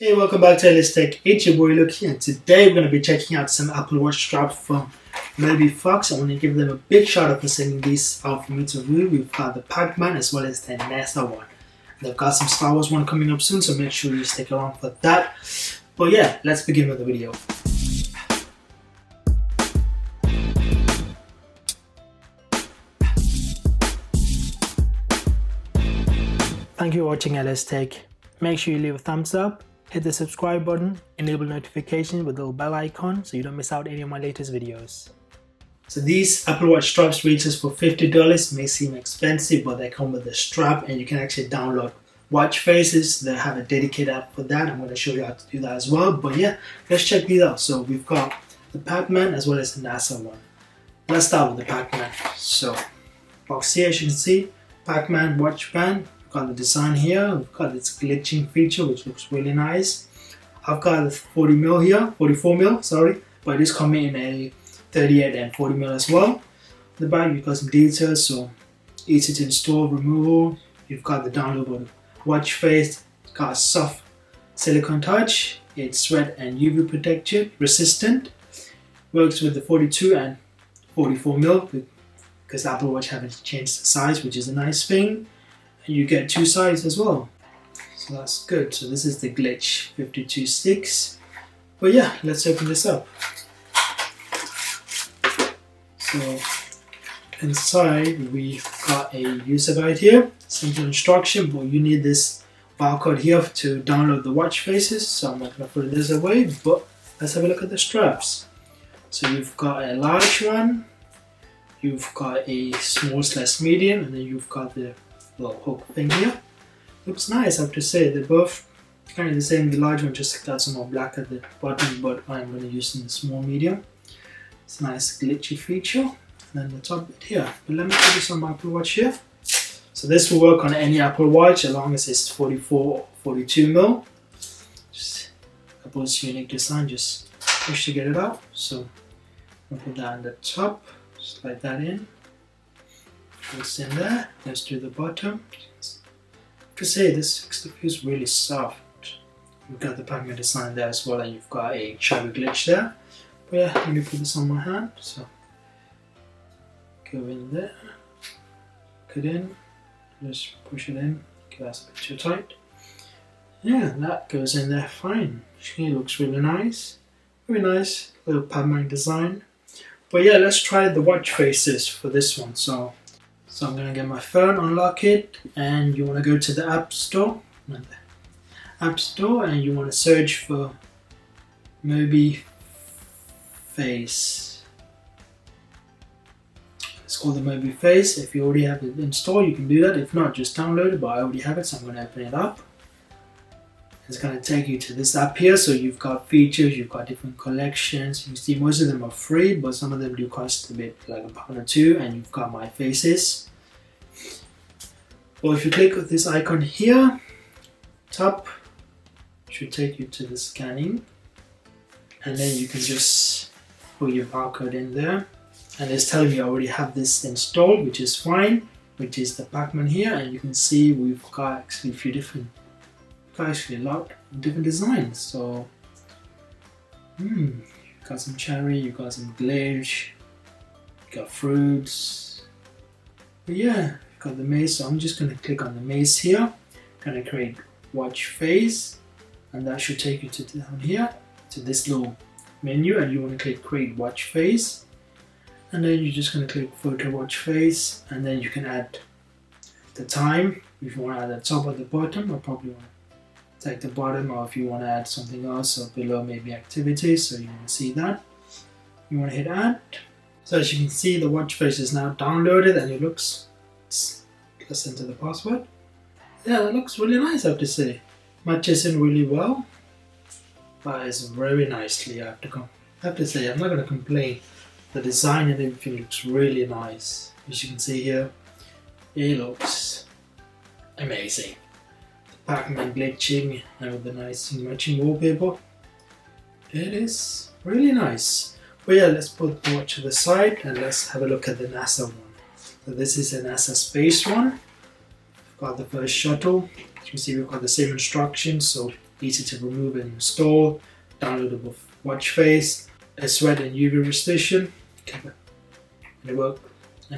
Hey, welcome back to LS Tech. It's your boy Luke here, and today we're going to be checking out some Apple Watch straps from MobyFox. I want to give them a big shout out for sending these out for me to review. We've got the PAC-Man as well as the NASA one. They've got some Star Wars one coming up soon, so make sure you stick around for that. But yeah, let's begin with the video. Thank you for watching LS Tech. Make sure you leave a thumbs up. Hit the subscribe button, enable notification with the little bell icon so you don't miss out any of my latest videos. So these Apple Watch straps retails for $50. May seem expensive, but they come with a strap and you can actually download watch faces. They have a dedicated app for that. I'm going to show you how to do that as well. But yeah, let's check these out. So we've got the PAC-Man as well as the NASA one. Let's start with the PAC-Man. So box here, as you can see, PAC-Man watch band. Got the design here. We've got this glitching feature which looks really nice. I've got the 40mm here, 44mm, sorry, but it is coming in a 38 and 40mm as well. The back you've got some details, so easy to install, removal. You've got the downloadable watch face, got a soft silicone touch. It's sweat and UV protection resistant. Works with the 42 and 44mm because Apple Watch haven't changed the size, which is a nice thing. You get two sides as well, so that's good. So this is the glitch 52.6. But yeah, let's open this up. So inside we've got a user guide here, simple instruction, but you need this barcode here to download the watch faces, so I'm not going to put this away, but let's have a look at the straps. So you've got a large one, you've got a small/medium, and then you've got the little hook thing here. Looks nice, I have to say. They're both kind of the same. The large one just got some more black at the bottom, but I'm going to use in the small medium. It's a nice glitchy feature. And then the top bit here. But let me put this on my Apple Watch here. So this will work on any Apple Watch as long as it's 44 or 42mm. Just Apple's unique design, just push to get it out. So I'll put that on the top, slide that in. Goes in there, goes to the bottom. To say this feels really soft. You've got the PAC-Man design there as well, and you've got a shabby glitch there. But yeah, let me put this on my hand. So go in there, cut in, just push it in. Okay, that's a bit too tight. Yeah, that goes in there fine. It looks really nice. Very nice little PAC-Man design. But yeah, let's try the watch faces for this one. So I'm going to get my phone, unlock it, and you want to go to the App Store. And you want to search for MobyFace. It's called the MobyFace. If you already have it installed, you can do that. If not, just download it, but I already have it, so I'm going to open it up. It's going to take you to this app here. So you've got features, you've got different collections. You see most of them are free, but some of them do cost a bit, like £1 or £2, and you've got my faces. Well, if you click with this icon here, top, should take you to the scanning, and then you can just put your barcode in there, and it's telling me I already have this installed, which is fine, which is the PAC-Man here, and you can see we've got actually a lot of different designs. So you've got some cherry, you've got some glitch, you've got fruits. But yeah, you've got the maze. So I'm just going to click on the maze here, going to create watch face, and that should take you to down here to this little menu, and you want to click create watch face, and then you're just going to click photo watch face, and then you can add the time. If you want to add the top or the bottom, I probably want to take the bottom, or if you want to add something else, or below maybe activities, so you want to see that. You want to hit add. So as you can see, the watch face is now downloaded, and it looks, let's enter the password. Yeah, that looks really nice, I have to say. Matches in really well, but it's very nicely. I have to say, I'm not going to complain. The design and everything looks really nice. As you can see here, it looks amazing. PAC-Man glitching and with the nice matching wallpaper. It is really nice. But yeah, let's put the watch to the side and let's have a look at the NASA one. So this is a NASA space one. We've got the first shuttle. As you can see, we've got the same instructions. So easy to remove and install, downloadable watch face, a sweat and UV resistant, and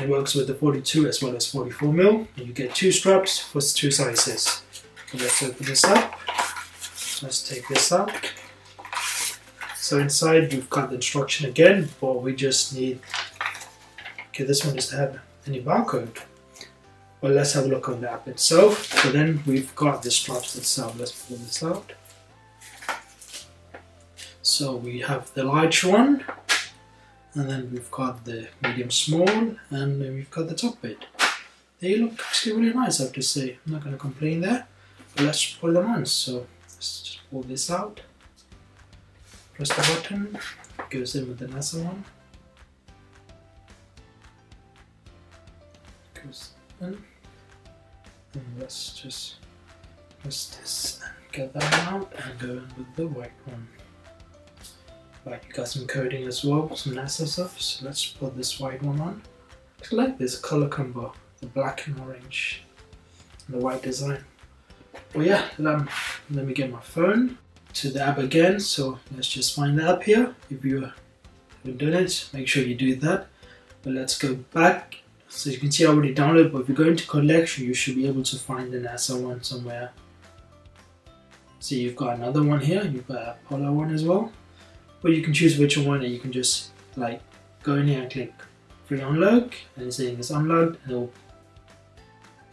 it works with the 42 as well as 44mm, and you get 2 straps for 2 sizes. So let's open this up. Let's take this out. So inside we've got the instruction again, but we just need, okay, this one doesn't have any barcode. Well, let's have a look on the app itself. So then we've got the straps itself. Let's pull this out. So we have the large one, and then we've got the medium small, and then we've got the top bit. They look actually really nice, I have to say. I'm not going to complain there. But let's put them on. So let's just pull this out. Press the button. Goes in with the NASA one. Goes in. And let's just press this and get that out and go in with the white one. Right, you got some coding as well, some NASA stuff, so let's put this white one on. I like this color combo, the black and orange and the white design. Well, yeah, let me get my phone to the app again, so let's just find the app here. If you haven't done it, make sure you do that. But let's go back. So you can see I already downloaded, but if you go into collection, you should be able to find the NASA one somewhere. So you've got another one here, you've got a Apollo one as well. But you can choose which one, and you can just like go in here and click free unlock, and it's saying it's unlocked, and it'll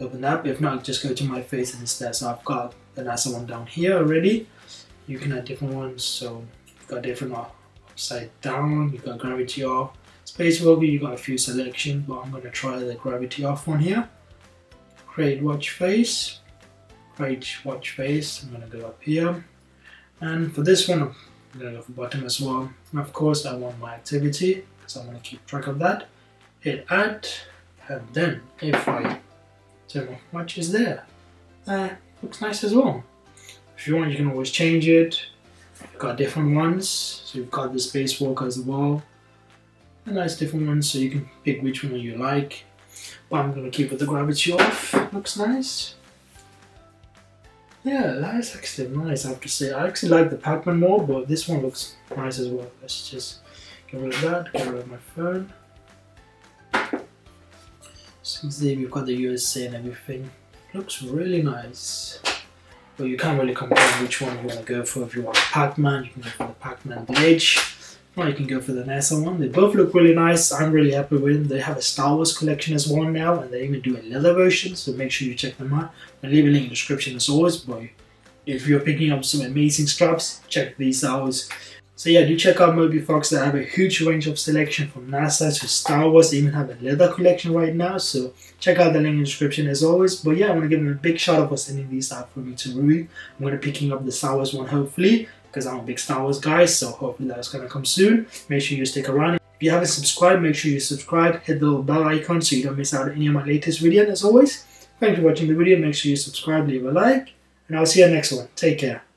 open the app. If not, just go to my face and it's there. So I've got the NASA one down here already. You can add different ones, so you've got different upside down, you've got gravity off. Space Rover, you got a few selections, but I'm going to try the gravity off one here. Create watch face. Create watch face. I'm going to go up here. And for this one, I'm going to go for bottom as well. And of course, I want my activity, because I want to keep track of that. Hit add. And then if I turn my watch is there. Looks nice as well. If you want, you can always change it. You've got different ones. So you've got the spacewalker as well. A nice different one, so you can pick which one you like. But I'm going to keep it the gravity off. Looks nice. Yeah, that is actually nice, I have to say. I actually like the PAC-Man more, but this one looks nice as well. Let's just get rid of that, get rid of my phone. So you can see we've got the USA and everything. Looks really nice. But you can't really compare which one you want to go for. If you want PAC-Man, you can go for the PAC-Man Village. Or you can go for the NASA one. They both look really nice. I'm really happy with them. They have a Star Wars collection as well now, and they even do a leather version, so make sure you check them out. I'll leave a link in the description as always, but if you're picking up some amazing straps, check these out. So yeah, do check out MobyFox. They have a huge range of selection from NASA to Star Wars. They even have a leather collection right now, so check out the link in the description as always. But yeah, I want to give them a big shout out for sending these out for me to review. I'm going to be picking up the Star Wars one hopefully, because I'm a big Star Wars guy, so hopefully that's going to come soon. Make sure you stick around. If you haven't subscribed, make sure you subscribe. Hit the little bell icon so you don't miss out on any of my latest videos. As always, thanks for watching the video. Make sure you subscribe, leave a like, and I'll see you next one. Take care.